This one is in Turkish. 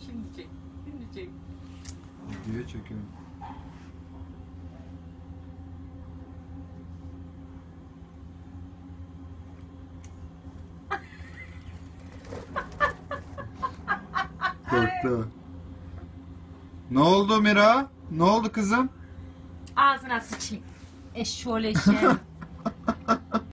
Şimdi çek. Şimdi çek. Video çekiyorum. Korktu. Ne oldu Mira? Ne oldu kızım? Ağzına sıçayım. Eşşoğlu eşeğim.